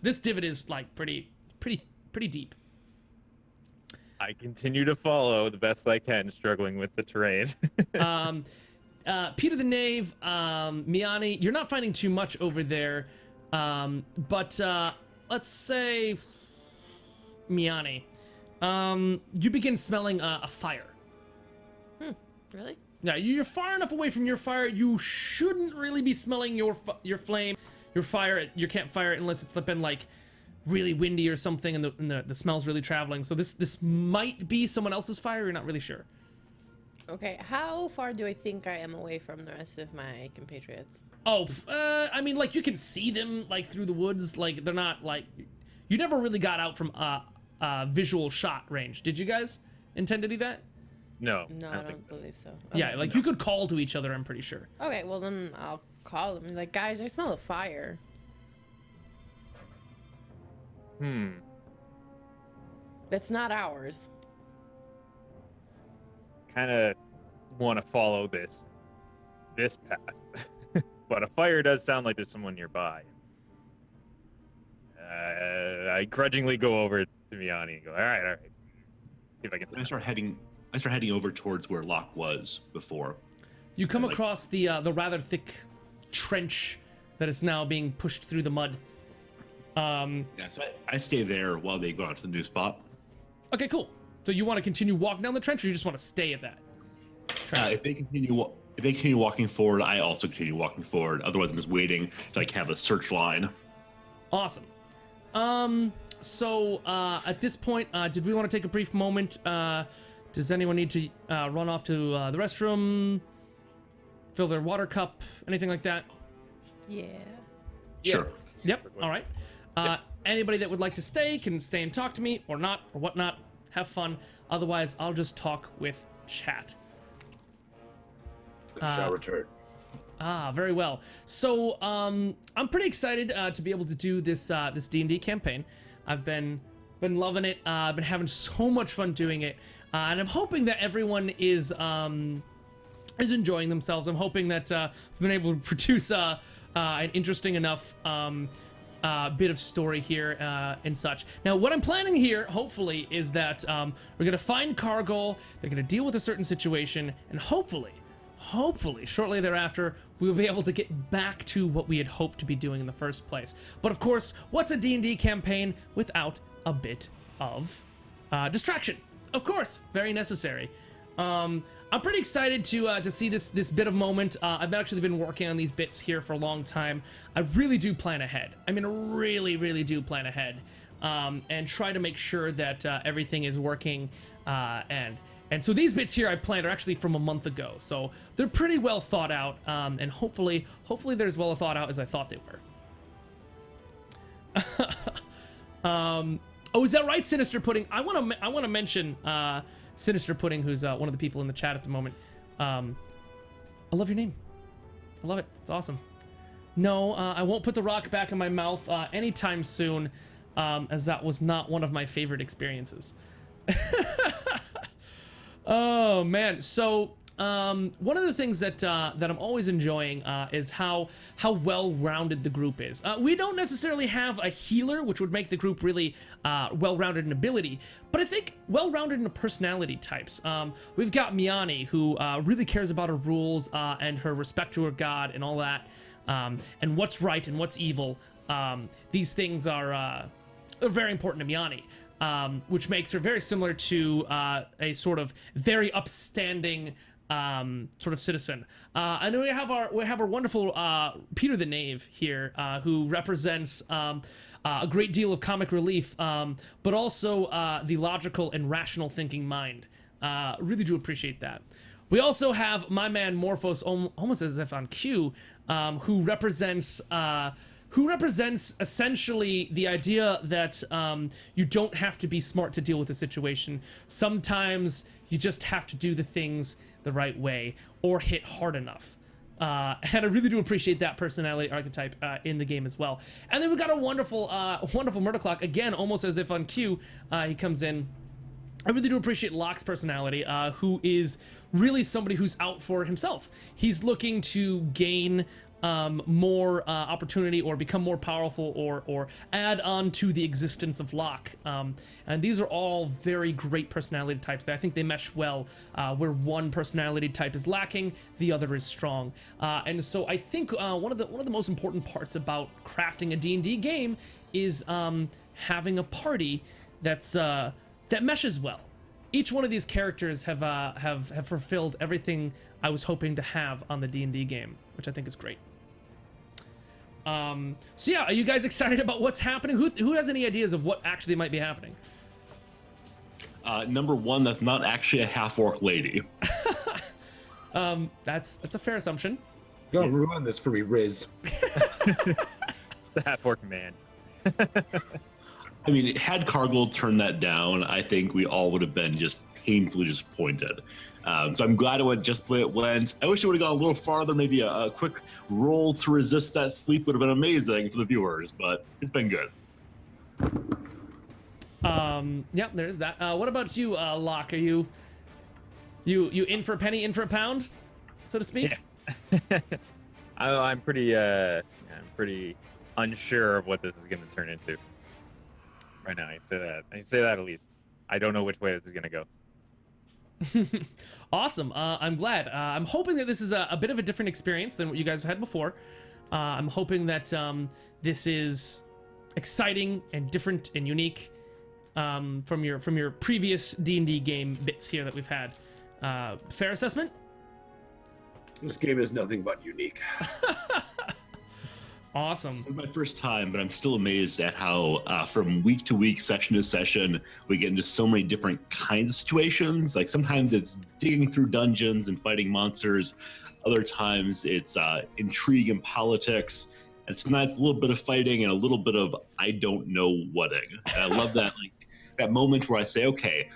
This divot is like pretty deep. I continue to follow the best I can, struggling with the terrain. Peter the Knave, Miani, you're not finding too much over there, but let's say Miani, you begin smelling a fire. Really? Yeah, you're far enough away from your fire. You shouldn't really be smelling your flame, your fire, your campfire, unless it's been like really windy or something, and the smell's really traveling. So this might be someone else's fire. You're not really sure. Okay, how far do I think I am away from the rest of my compatriots? Oh, I mean, like, you can see them, like, through the woods. Like, they're not, like... You never really got out from visual shot range. Did you guys intend to do that? No. No, I don't believe so. Yeah, like, you could call to each other, I'm pretty sure. Okay, well, then I'll call them. Like, guys, I smell a fire. That's not ours. Kind of want to follow this path. But a fire does sound like there's someone nearby. I grudgingly go over to Miani and go, all right. See if I can. I start heading over towards where Locke was before. You come across the rather thick trench that is now being pushed through the mud. Yeah, so I stay there while they go out to the new spot. Okay, cool. So you want to continue walking down the trench, or you just want to stay at that? If they continue walking forward, I also continue walking forward. Otherwise, I'm just waiting to like have a search line. Awesome. So at this point, did we want to take a brief moment? Does anyone need to run off to the restroom, fill their water cup, anything like that? Yeah. Sure. Yep. All right. Anybody that would like to stay can stay and talk to me, or not, or whatnot. Have fun. Otherwise, I'll just talk with chat. Shall return. Very well. So, I'm pretty excited to be able to do this this D&D campaign. I've been loving it. I've been having so much fun doing it, and I'm hoping that everyone is enjoying themselves. I'm hoping that I've been able to produce an interesting enough bit of story here and such. Now, what I'm planning here, hopefully, is that we're gonna find Cargill. They're gonna deal with a certain situation, and hopefully, shortly thereafter, we'll be able to get back to what we had hoped to be doing in the first place. But of course, what's a D&D campaign without a bit of distraction? Of course, very necessary. I'm pretty excited to see this bit of moment. I've actually been working on these bits here for a long time. I really do plan ahead. I mean, I really do plan ahead, and try to make sure that everything is working. And so these bits here I planned are actually from a month ago, so they're pretty well thought out, and hopefully they're as well thought out as I thought they were. Oh, is that right, Sinister Pudding? I want to mention Sinister Pudding, who's one of the people in the chat at the moment. I love your name. I love it. It's awesome. No, I won't put the rock back in my mouth anytime soon, as that was not one of my favorite experiences. Oh man, so one of the things that I'm always enjoying is how well-rounded the group is. We don't necessarily have a healer, which would make the group really well-rounded in ability, but I think well-rounded in personality types. We've got Miani, who really cares about her rules and her respect to her god and all that, and what's right and what's evil. These things are very important to Miani. Which makes her very similar to a sort of very upstanding sort of citizen. And then we have our wonderful Peter the Knave here, who represents a great deal of comic relief, but also the logical and rational thinking mind. Really do appreciate that. We also have my man Morphos, almost as if on cue, who represents essentially the idea that you don't have to be smart to deal with a situation. Sometimes you just have to do the things the right way or hit hard enough. And I really do appreciate that personality archetype in the game as well. And then we've got a wonderful Murderclock, again, almost as if on cue, he comes in. I really do appreciate Locke's personality, who is really somebody who's out for himself. He's looking to gain more opportunity or become more powerful or add on to the existence of Locke. And these are all very great personality types that I think they mesh well, where one personality type is lacking, the other is strong. And so I think one of the most important parts about crafting a D&D game is having a party that's that meshes well. Each one of these characters have fulfilled everything I was hoping to have on the D&D game, which I think is great. So yeah, are you guys excited about what's happening? Who has any ideas of what actually might be happening? Number one, that's not actually a half-orc lady. That's a fair assumption. Don't ruin this for me, Riz. The half-orc man. I mean, had Cargill turned that down, I think we all would have been just painfully disappointed. So I'm glad it went just the way it went. I wish it would have gone a little farther. Maybe a quick roll to resist that sleep would have been amazing for the viewers, but it's been good. Yeah, there's that. What about you, Locke? Are you in for a penny, in for a pound, so to speak? Yeah. I'm pretty unsure of what this is going to turn into. Right now, I'd say that. I'd say that at least. I don't know which way this is going to go. Awesome. I'm glad. I'm hoping that this is a bit of a different experience than what you guys have had before. I'm hoping that this is exciting and different and unique from your previous D&D game bits here that we've had. Fair assessment? This game is nothing but unique. Awesome. This is my first time, but I'm still amazed at how from week to week, session to session, we get into so many different kinds of situations. Like sometimes it's digging through dungeons and fighting monsters. Other times it's intrigue and politics. And tonight it's a little bit of fighting and a little bit of I don't know whating. And I love that that moment where I say, okay,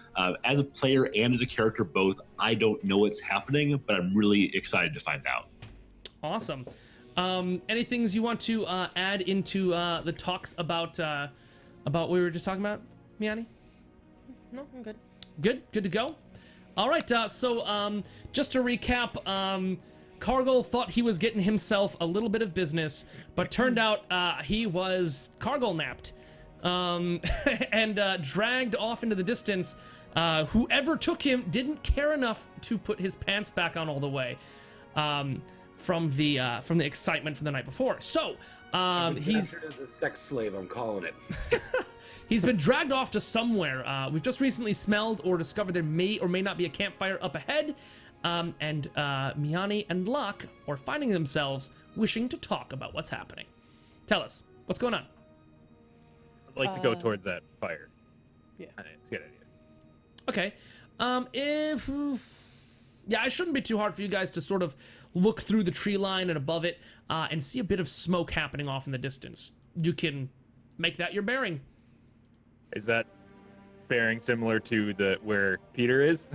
as a player and as a character both, I don't know what's happening, but I'm really excited to find out. Awesome. Any things you want to add into the talks about what we were just talking about, Miani? No, I'm good. Good to go. All right. So just to recap, Cargill thought he was getting himself a little bit of business, but turned out he was Cargill napped and dragged off into the distance. Whoever took him didn't care enough to put his pants back on all the way. From the excitement from the night before. So he's as a sex slave, I'm calling it. he's been dragged off to somewhere. We've just recently smelled or discovered there may or may not be a campfire up ahead. And Miani and Locke are finding themselves wishing to talk about what's happening. Tell us, what's going on? I'd like to go towards that fire. Yeah. It's a good idea. Okay. Yeah, it shouldn't be too hard for you guys to sort of look through the tree line and above it and see a bit of smoke happening off in the distance. You can make that your bearing. Is that bearing similar to where Peter is?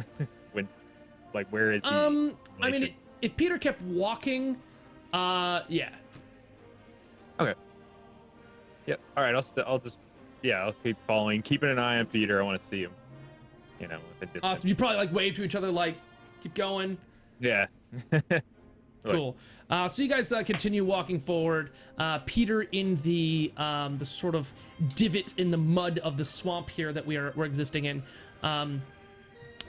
Where is he? I mean, if Peter kept walking, yeah. Okay. Yep. All right. I'll keep following, keeping an eye on Peter. I want to see him. With a distance. So you probably wave to each other, keep going. Yeah. Cool. So you guys continue walking forward. Peter in the sort of divot in the mud of the swamp here that we're existing in,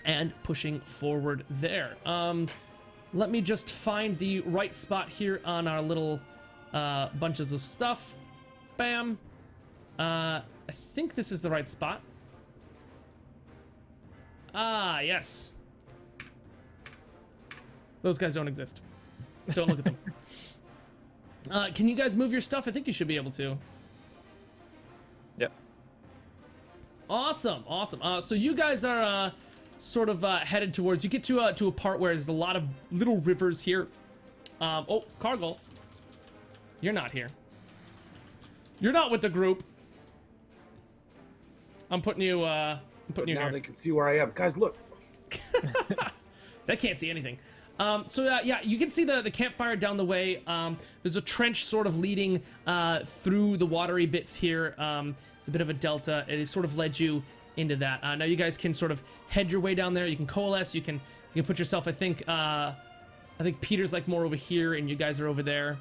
and pushing forward there. Let me just find the right spot here on our little bunches of stuff. Bam. I think this is the right spot. Ah, yes. Those guys don't exist. Don't look at them. Can you guys move your stuff? I think you should be able to. Yep. Awesome. So you guys are sort of headed towards. You get to a part where there's a lot of little rivers here. Oh, Cargill, you're not here. You're not with the group. I'm putting you. I'm putting you Now here. they can see where I am. Guys, look. They can't see anything. Yeah, you can see the campfire down the way. There's a trench sort of leading through the watery bits here. It's a bit of a delta. It has sort of led you into that. Now you guys can sort of head your way down there. You can coalesce. You can put yourself. I think Peter's more over here, and you guys are over there.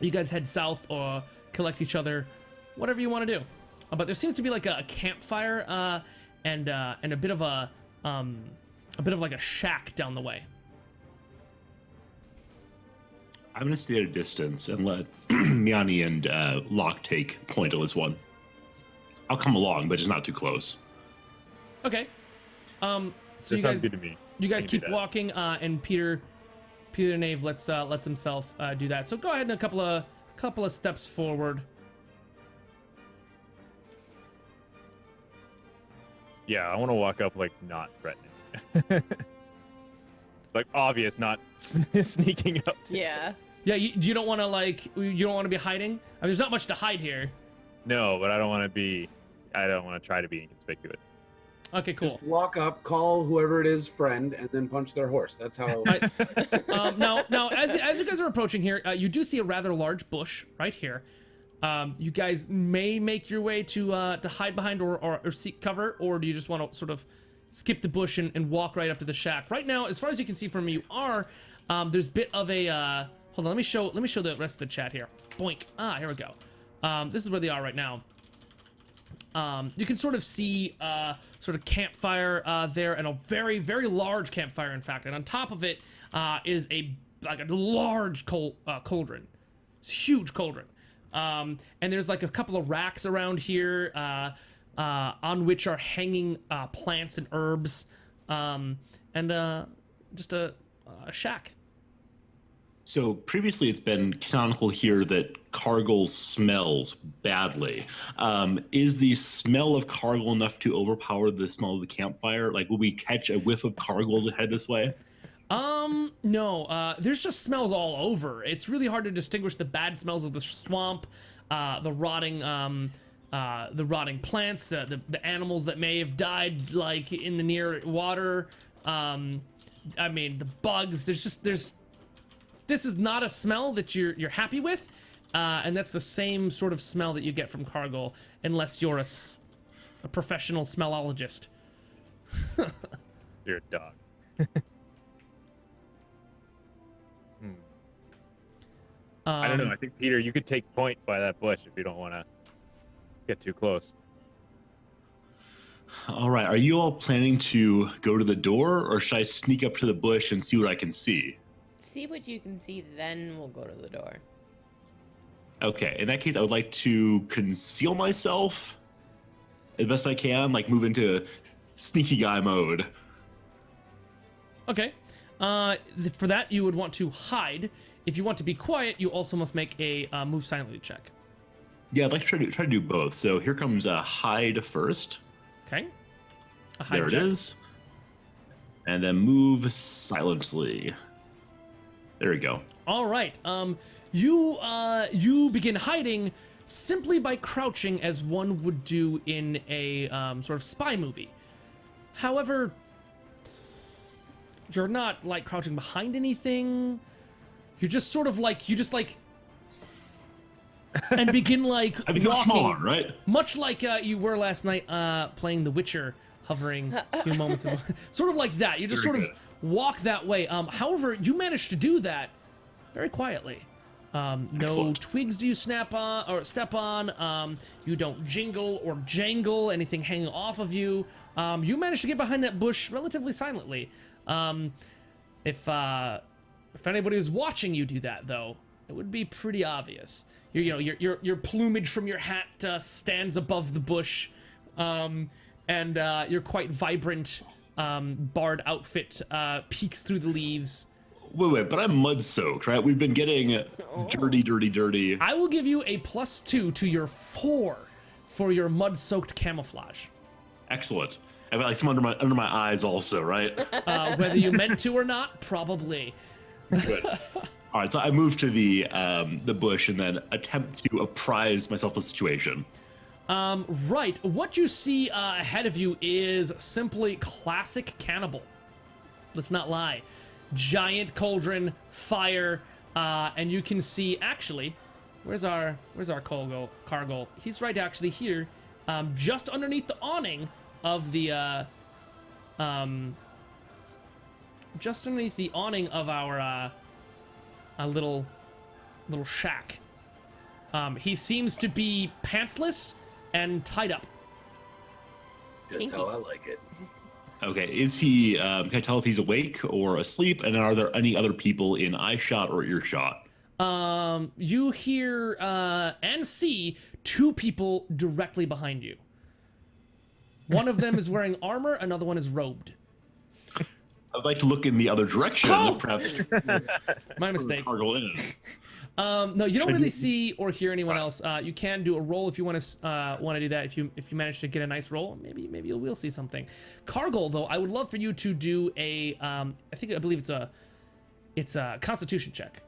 you guys head south or collect each other, whatever you want to do. But there seems to be like a campfire and a bit of like a shack down the way. I'm gonna stay at a distance and let Miani and Locke take point on this one. I'll come along, but just not too close. Okay. So That you sounds guys, good to me. you guys I can do keep that. walking, and Peter the Knave lets himself do that. So go ahead and a couple of steps forward. Yeah, I want to walk up like not threatening. Like obvious, not sneaking up. Yeah. Yeah, you don't want to be hiding. I mean, there's not much to hide here. No, but I don't want to try to be inconspicuous. Okay, cool. Just walk up, call whoever it is friend, and then punch their horse. That's how. Now, as you guys are approaching here, you do see a rather large bush right here. You guys may make your way to hide behind or seek cover, or do you just want to sort of skip the bush and walk right up to the shack? Right now, as far as you can see from you are, there's a bit of a hold on. Let me show the rest of the chat here. Boink. Here we go. This is where they are right now. You can sort of see sort of campfire there, and a very, very large campfire, in fact. And on top of it is a large cauldron. It's a huge cauldron. And there's like a couple of racks around here on which are hanging plants and herbs, and just a shack. So previously, it's been canonical here that Cargill smells badly. Is the smell of Cargill enough to overpower the smell of the campfire? Like, will we catch a whiff of Cargill to head this way? No. There's just smells all over. It's really hard to distinguish the bad smells of the swamp, the rotting plants, the animals that may have died like in the near water. I mean, the bugs. This is not a smell that you're happy with, and that's the same sort of smell that you get from Cargill, unless you're a professional smellologist. You're a dog. I don't know. I think Peter, you could take point by that bush if you don't want to get too close. All right. Are you all planning to go to the door, or should I sneak up to the bush and see what I can see? See what you can see, then we'll go to the door. Okay. In that case, I would like to conceal myself as best I can, like move into sneaky guy mode. Okay. For that, you would want to hide. If you want to be quiet, you also must make a move silently check. Yeah, I'd like to try to do both. So here comes a hide first. Okay. A hide There it check. is. And then move silently. There we go. All right. You begin hiding simply by crouching, as one would do in a sort of spy movie. However, you're not like crouching behind anything. You're just sort of like and begin like I become walking, smaller, right? much like you were last night playing The Witcher, hovering a few moments ago. Sort of like that. You just Very sort of walk that way. However, you managed to do that very quietly. No Excellent. twigs do you snap on or step on. You don't jingle or jangle anything hanging off of you. You managed to get behind that bush relatively silently. If anybody was watching you do that, though, it would be pretty obvious. Your plumage from your hat stands above the bush, and your quite vibrant bard outfit peeks through the leaves. Wait, but I'm mud soaked, right? We've been getting dirty. I will give you a +2 to your 4 for your mud-soaked camouflage. Excellent. I've got like some under my eyes also, right? Whether you meant to or not, probably. Good. All right, so I move to the bush and then attempt to apprise myself of the situation. Right. What you see ahead of you is simply classic cannibal. Let's not lie. Giant cauldron, fire, and you can see actually, where's our Cargill? He's right actually here, just underneath the awning of the just underneath the awning of our a little shack He seems to be pantsless and tied up. Just Kinky. how I like it. Okay, is he? Can I tell if he's awake or asleep? And are there any other people in eyeshot or earshot? You hear and see two people directly behind you. One of them is wearing armor, another one is robed. I'd like to look in the other direction. Oh! Perhaps My mistake. Cargill is. No, you don't Should I really do- see or hear anyone else. You can do a roll if you want to do that. If you manage to get a nice roll, maybe you will see something. Cargill, though, I would love for you to do a I believe it's a Constitution check.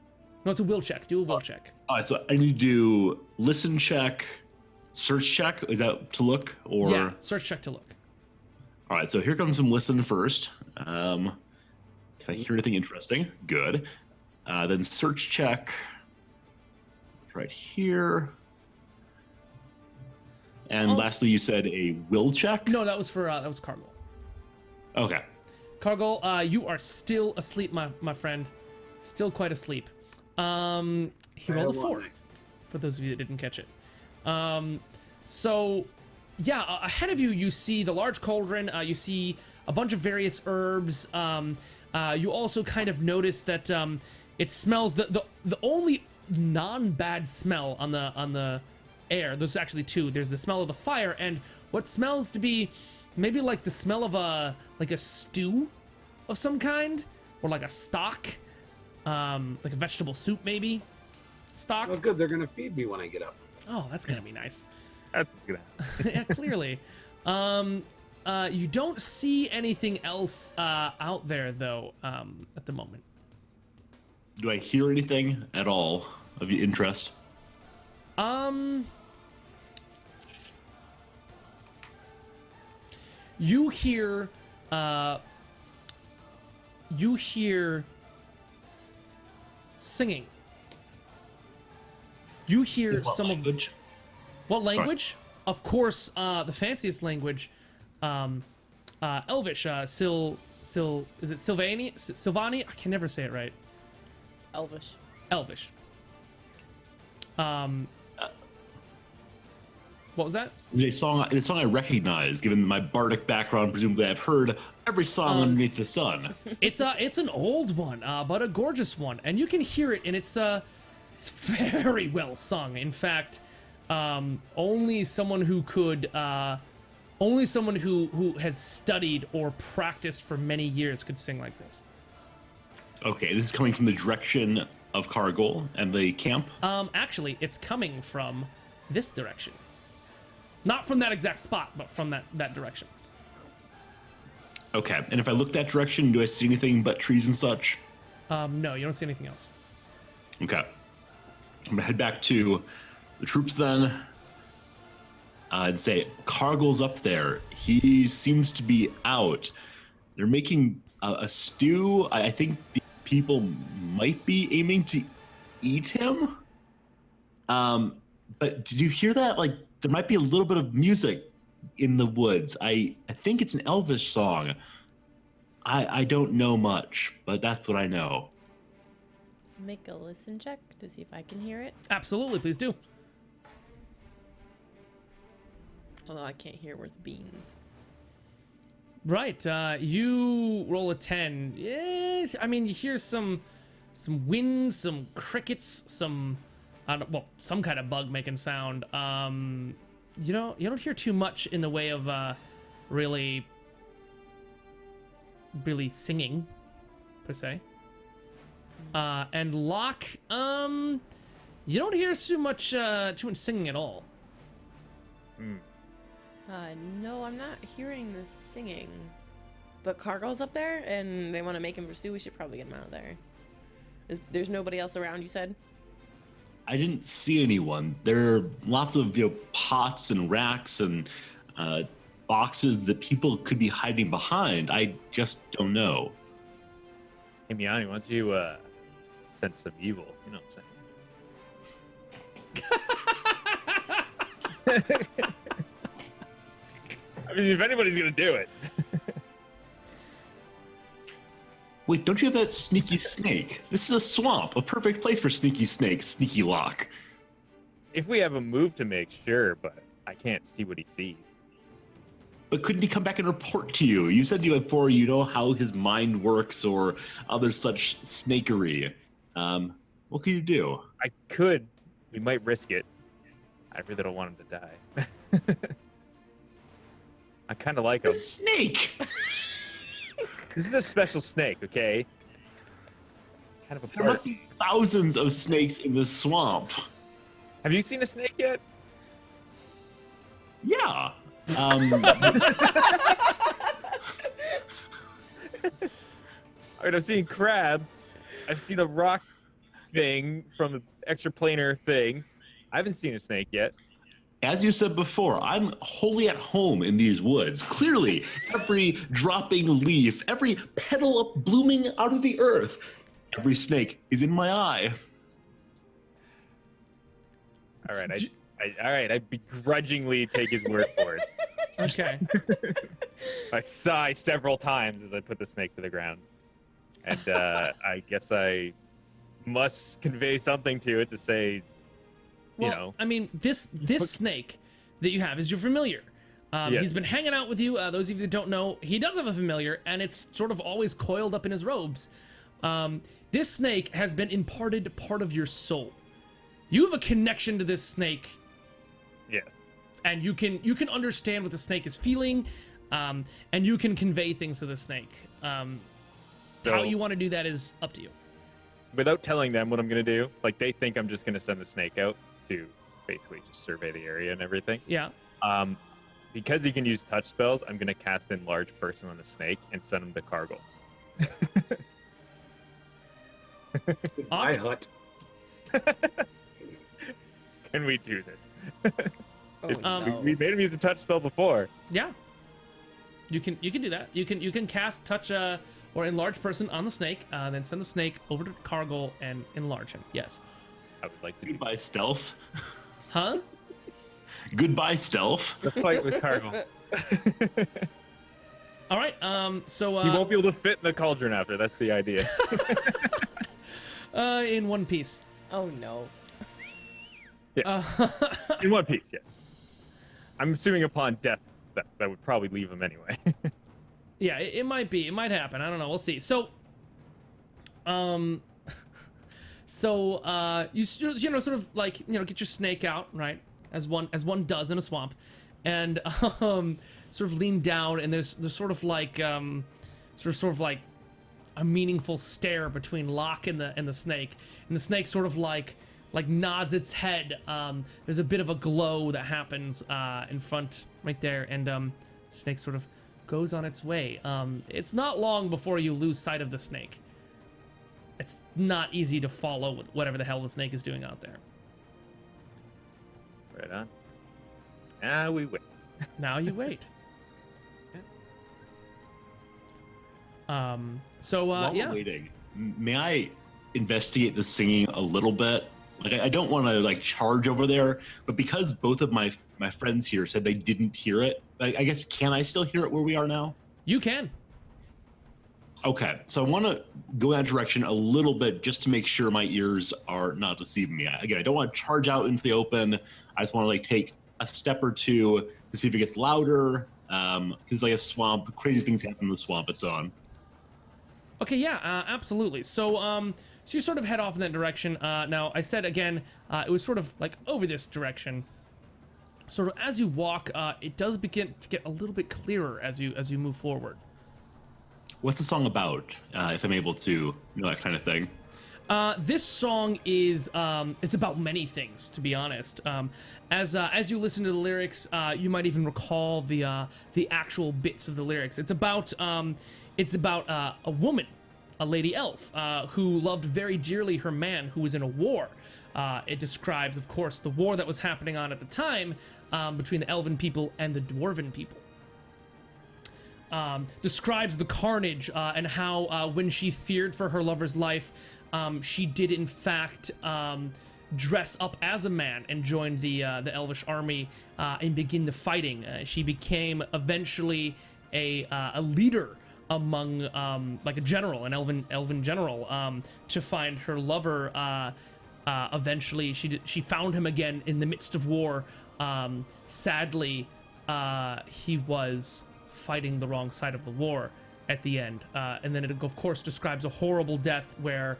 No, it's a will check. Do a will check. All right, so I need to do listen check, search check. Is that to look or? Yeah, search check to look. All right, so here comes some listen first. Can I hear anything interesting? Good. Then search check. Right here. And Oh. lastly, you said a will check? No, that was Cargill. Okay. Cargill, you are still asleep, my friend. Still quite asleep. He rolled a 4. For those of you that didn't catch it. So, yeah, ahead of you, you see the large cauldron. You see a bunch of various herbs. You also kind of notice that it smells the only non-bad smell on the air. There's actually two. There's the smell of the fire and what smells to be maybe like the smell of a stew of some kind or like a stock, like a vegetable soup maybe. Stock. Oh, good. They're gonna feed me when I get up. Oh, that's gonna be nice. That's gonna happen. Yeah, clearly. You don't see anything else out there though at the moment. Do I hear anything at all of your interest? You hear singing. You hear What some language? of what language? Of course, the fanciest language, Elvish. Is it Sylvani? I can never say it right. Elvish. Elvish. What was that? It's a song I recognize, given my bardic background. Presumably, I've heard every song underneath the sun. It's an old one, but a gorgeous one, and you can hear it, and it's very well sung. In fact, only someone who has studied or practiced for many years could sing like this. Okay, this is coming from the direction of Cargill and the camp. Actually, it's coming from this direction. Not from that exact spot, but from that direction. Okay, and if I look that direction, do I see anything but trees and such? No, you don't see anything else. Okay. I'm gonna head back to the troops then and say, Cargill's up there. He seems to be out. They're making a stew. I think the people might be aiming to eat him. But did you hear that? Like, there might be a little bit of music in the woods. I think it's an Elvish song. I don't know much, but that's what I know. Make a listen check to see if I can hear it. Absolutely, please do. Although I can't hear worth beans. Right, you roll a 10. Yes, I mean you hear some wind, some crickets, some kind of bug making sound. You don't hear too much in the way of really singing per se. And Locke, you don't hear too much singing at all. No, I'm not hearing this singing. But Cargill's up there, and they want to make him pursue. We should probably get him out of there. There's nobody else around, you said? I didn't see anyone. There are lots of pots and racks and boxes that people could be hiding behind. I just don't know. Hey, Miani, why don't you sense some evil? You know what I'm saying? I mean, if anybody's gonna do it. Wait, don't you have that sneaky snake? This is a swamp, a perfect place for sneaky snakes, sneaky Lock. If we have a move to make, sure, but I can't see what he sees. But couldn't he come back and report to you? You said before you know how his mind works or other such snakery. What can you do? I could. We might risk it. I really don't want him to die. I kind of like him. A snake! This is a special snake, okay? Kind of a There part. must be thousands of snakes in this swamp. Have you seen a snake yet? Yeah. I mean, I've seen crab. I've seen a rock thing from the extraplanar thing. I haven't seen a snake yet. As you said before, I'm wholly at home in these woods. Clearly, every dropping leaf, every petal up blooming out of the earth, every snake is in my eye. All right, I begrudgingly take his word for it. Okay. I sigh several times as I put the snake to the ground, and I guess I must convey something to it to say, Well, you know. I mean, this snake that you have is your familiar. Yes. He's been hanging out with you. Those of you that don't know, he does have a familiar, and it's sort of always coiled up in his robes. This snake has been imparted part of your soul. You have a connection to this snake, Yes. and you can understand what the snake is feeling, and you can convey things to the snake. How So- you want to do that is up to you. Without telling them what I'm gonna do, like they think I'm just gonna send the snake out to basically just survey the area and everything. Yeah. Because he can use touch spells, I'm gonna cast Enlarge Person on the snake and send him to Cargill. My Awesome. hut. Can we do this? Oh, no. We made him use a touch spell before. Yeah. You can do that. You can cast touch or enlarge person on the snake, then send the snake over to Cargill and enlarge him. Yes. I would like to do Goodbye, stealth. Huh? Goodbye, stealth. the fight with Cargill. All right. So He won't be able to fit in the cauldron after. That's the idea. in one piece. Oh no. In one piece, yeah. I'm assuming upon death that would probably leave him anyway. Yeah, it might be. It might happen. I don't know. We'll see. So, you sort of like get your snake out, right? As one does in a swamp, and sort of lean down, and there's sort of like sort of like a meaningful stare between Locke and the snake, and the snake sort of like nods its head. There's a bit of a glow that happens in front right there, and the snake sort of goes on its way. It's not long before you lose sight of the snake. It's not easy to follow with whatever the hell the snake is doing out there. Right on. Now we wait. Now you wait. So While yeah. we're waiting, may I investigate the singing a little bit? Like, I don't want to like charge over there, but because both of my friends here said they didn't hear it, I guess can I still hear it where we are now? You can. Okay, so I want to go that direction a little bit just to make sure my ears are not deceiving me. Again, I don't want to charge out into the open. I just want to like take a step or two to see if it gets louder. Because like a swamp, crazy things happen in the swamp. It's on. Okay, yeah, absolutely. So, so you sort of head off in that direction. Now, I said again, it was sort of like over this direction. Sort of as you walk, it does begin to get a little bit clearer as you move forward. What's the song about? If I'm able to know that kind of thing. This song is it's about many things, to be honest. As you listen to the lyrics, you might even recall the actual bits of the lyrics. It's about a woman, a lady elf, who loved very dearly her man who was in a war. It describes, of course, the war that was happening on at the time between the elven people and the dwarven people. Describes the carnage and how when she feared for her lover's life, she did in fact dress up as a man and join the elvish army and begin the fighting. She became eventually a leader among like a general, an elven general, to find her lover eventually she found him again in the midst of war. Sadly, he was fighting the wrong side of the war at the end. And then it, of course, describes a horrible death where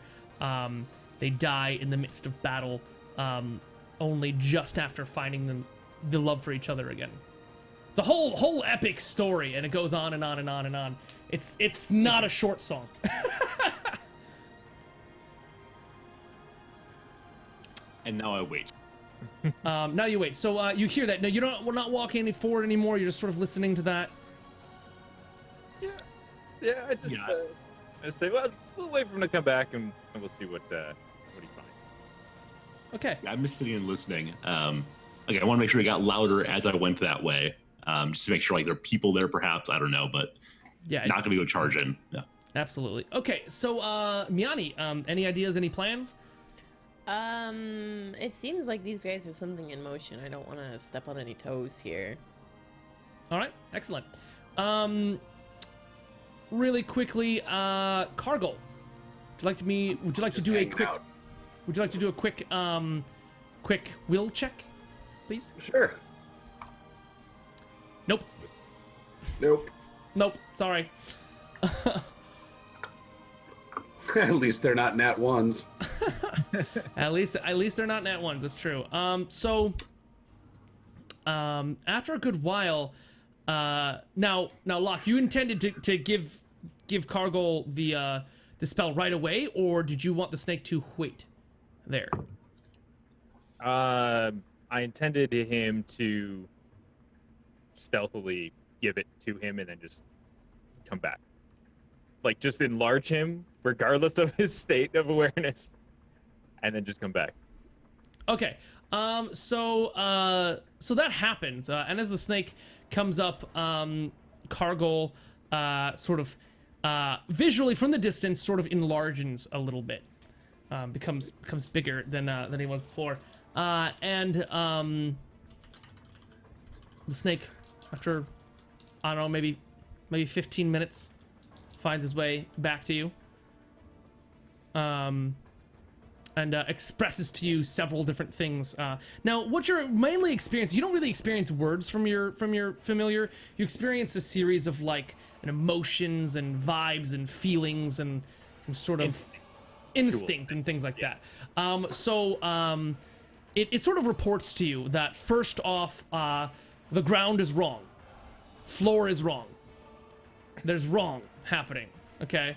they die in the midst of battle, only just after finding the love for each other again. It's a whole epic story, and it goes on and on and on and on. It's not a short song. And now I wait. Now you wait. So you hear that? No, we're not walking any forward anymore. You're just sort of listening to that. Yeah. I just say, well, we'll wait for him to come back, and we'll see what he finds. Okay. I'm just sitting and listening. Okay, I want to make sure it got louder as I went that way, just to make sure like there are people there, perhaps. I don't know, but Yeah. not gonna go charging. Yeah. Absolutely. Okay. So Miani, any ideas? Any plans? It seems like these guys have something in motion. I don't want to step on any toes here. All right. Excellent. Really quickly, Cargill, would you like to do a hanging quick? out. Would you like to do a quick quick will check, please? Sure. Nope. Nope. Sorry. At least they're not nat ones. At least they're not nat ones. That's true. So after a good while, now Locke, you intended to give Cargill the spell right away, or did you want the snake to wait there? I intended him to stealthily give it to him and then just come back. Like, just enlarge him, regardless of his state of awareness, and then just come back. Okay. So that happens, and as the snake comes up, Cargill sort of visually from the distance sort of enlarges a little bit, becomes bigger than he was before, and the snake, after I don't know, maybe 15 minutes, finds his way back to you, and expresses to you several different things. Now, what you're mainly experiencing, you don't really experience words from your familiar. You experience a series of like emotions and vibes and feelings and sort of instinct and things like that. It sort of reports to you that first off, the ground is wrong, floor is wrong, there's wrong happening. Okay,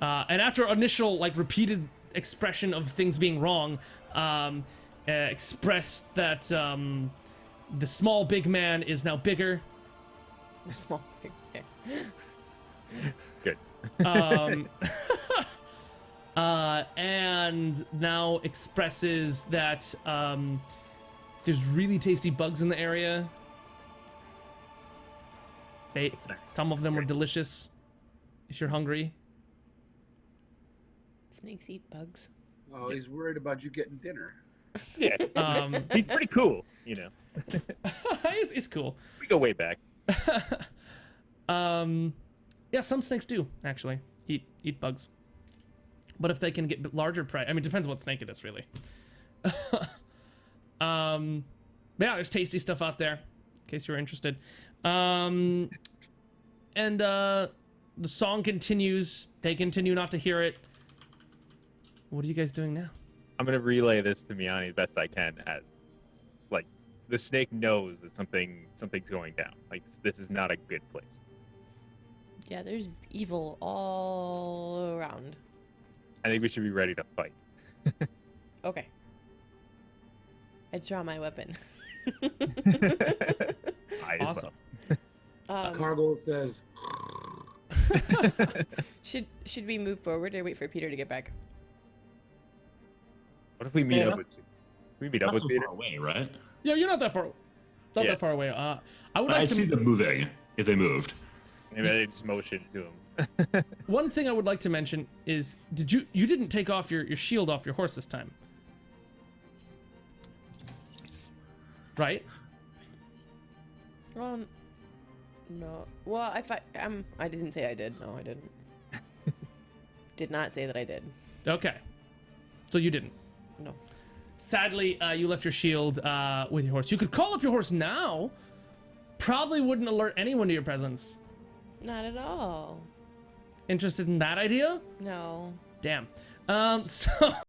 and after initial like repeated expression of things being wrong, expressed that the small big man is now bigger. The small big man. Good. And now expresses that there's really tasty bugs in the area. Some of them are delicious if you're hungry. Snakes eat bugs. Oh, he's worried about you getting dinner. Yeah. He's pretty cool, you know. It's cool. We go way back. Yeah, some snakes do actually eat bugs, but if they can get larger prey, I mean, it depends on what snake it is, really. But yeah, there's tasty stuff out there, in case you're interested. And the song continues. They continue not to hear it. What are you guys doing now? I'm gonna relay this to Miani as best I can, as like the snake knows that something's going down. Like, this is not a good place. Yeah, there's evil all around. I think we should be ready to fight. Okay. I draw my weapon. I as Awesome. Cargill says, Should we move forward or wait for Peter to get back? What if we meet Yeah, up with? We meet up Not with so Peter. far away, right? Yeah, you're not that far. Not Yeah. that far away. I would I like to. see them moving if they moved. Maybe I just motion to him. One thing I would like to mention is, you didn't take off your shield off your horse this time, right? No. Well, I didn't say I did. No, I didn't. Did not say that I did. Okay, so you didn't. No. Sadly, you left your shield with your horse. You could call up your horse now. Probably wouldn't alert anyone to your presence. Not at all. Interested in that idea? No. Damn. So